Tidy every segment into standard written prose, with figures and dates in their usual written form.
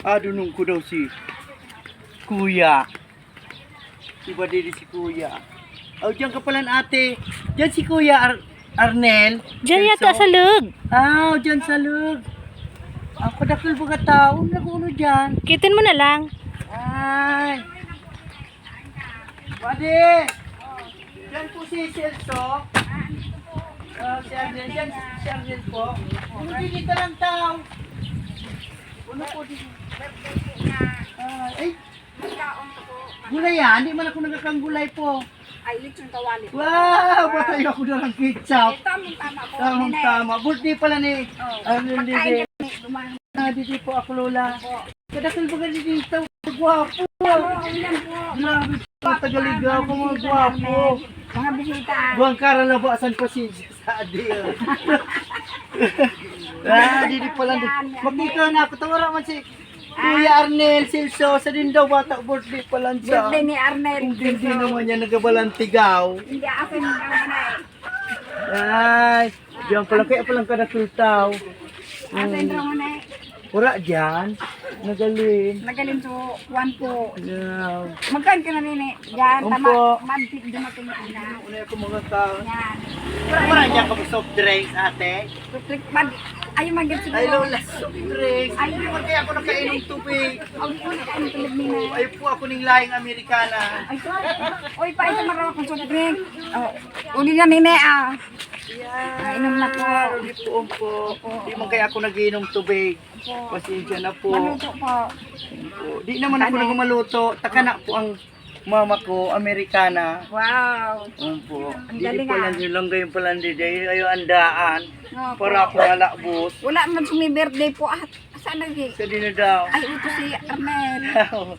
Dunong ko daw si Kuya. Iba din si Kuya. Diyan ka pala ate. Diyan si Kuya Arnel. Diyan yata sa lug. Diyan sa lug. Ako dakil mga tao. Naguno dyan. Kitin mo na lang. Ay. Pwede. Diyan po si Celso. Si Arnel. Diyan si Arnel po. Dito lang tao. Ano po dito? Ay. Gulay yan. Hindi man ako nagkakanggulay po. Ay, lechon kawali. Wow! Batay ako na ng ketchup. Tama po. Tama. Birthday pala ni Arnel Dede. Dumaan Dede po ako, Lola. Kadakil ba ganito dito? Gwapo. Ilan po. Grabe po. Tagaligaw ko mga gwapo. Mga bisita. Buwang karala ba? Asan pa si sa adil? Dede pala. Magdito na ako. Tawara man si Kuya Arnel Silso. Sa din daw bata. Birthday pala siya. Birthday ni Arnel. Hindi naman niya nagabalantigaw. Hindi ako yung nanay. Ay, diyan pala kaya palang kadakiltaw. Asa yung nanay. Wala dyan. Nagaling. Nagaling to 1 po. Yeah. Magkaan ka na nini. Yan, Opo. tama. Mantik dumating na ina. Una ako mga tao. Yan. Wala niya ka soft drinks, ate. Tutlik mag. Ay, magit siguro. Ay, Lola, soft drinks. Ay, hindi kaya ako nakainom tubig. Ay, po, nakain tulad nina. Ay po ako ning lahing Amerikana. Ay, oy, pa ito marawa kong soft drink. Oh, uli na nini ah. Yeah. Inom na po. Lipuon po. Di man kaya ako nagiinom tubig. Po. Pasensya na po. Maluto po. Di naman ako nagmaluto. Taka na po ang mama ko, Amerikana. Wow. Po. Ang Di galing, pa lang yung langgay yung palandi dahil ayo andaan. No, Para ako halakbos. wala man sumi birthday po. Saan lagi? Sa din na daw. Ay, ito si Arnel.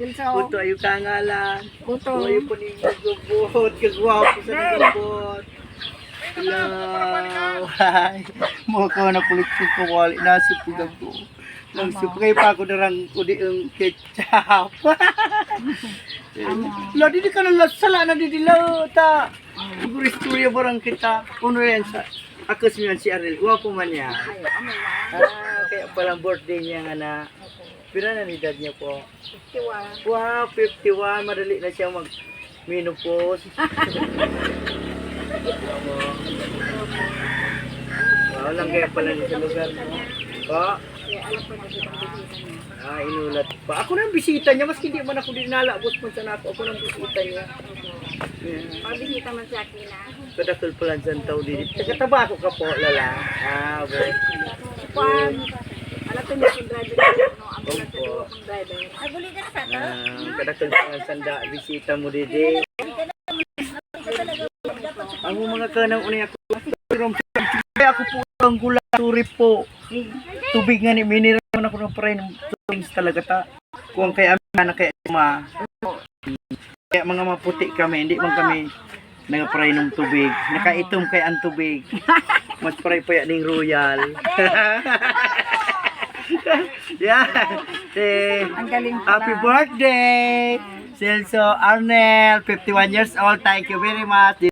Silso. Puto ayo kangalan. Buto. Ayo po ni gubot. Kagwapo sa gubot. Hello. Hi. Mo ko na kulit ko wali na supigan ko. Nang supay pa ako narang udi ang ketchup. Lo di ka na sala na di dilaw ta. Siguro istorya barang kita. Kuno yan sa ako si Arnel. Wapo man niya. Kaya palang birthday niya nga na. Pira na ni dad niya po. 51. Wow, 51. Madali na siya mag-menopause. Wow, lang kaya pala niya sa lugar mo. Pa? Inulat pa. Ako na ang bisita niya. Mas hindi man ako dinalabos mo sa nato. Ako na ang bisita niya. Pabisita man sa akin na. Kadakil pala sa tao din. Tagataba ako ka po, lala. Okay. Pan. Ano to niya kung driver na no? Ang pala to kung driver. Ay, buli ka na sa to? Kadakil pala sa bisita mo didi. Ang mga kanang unay ako. Ako po ang gula turi po. Tubig nga ni mineral man ako ng pray ng tubig talaga ta. Kung kaya na kaya kaya mga maputi kami, hindi man kami nagapray ng tubig. Nakaitom kay ang tubig. Mas pray pa yan ng royal. Yeah. Ang galing pala. Happy birthday! Celso Arnel, 51 years old. Thank you very much.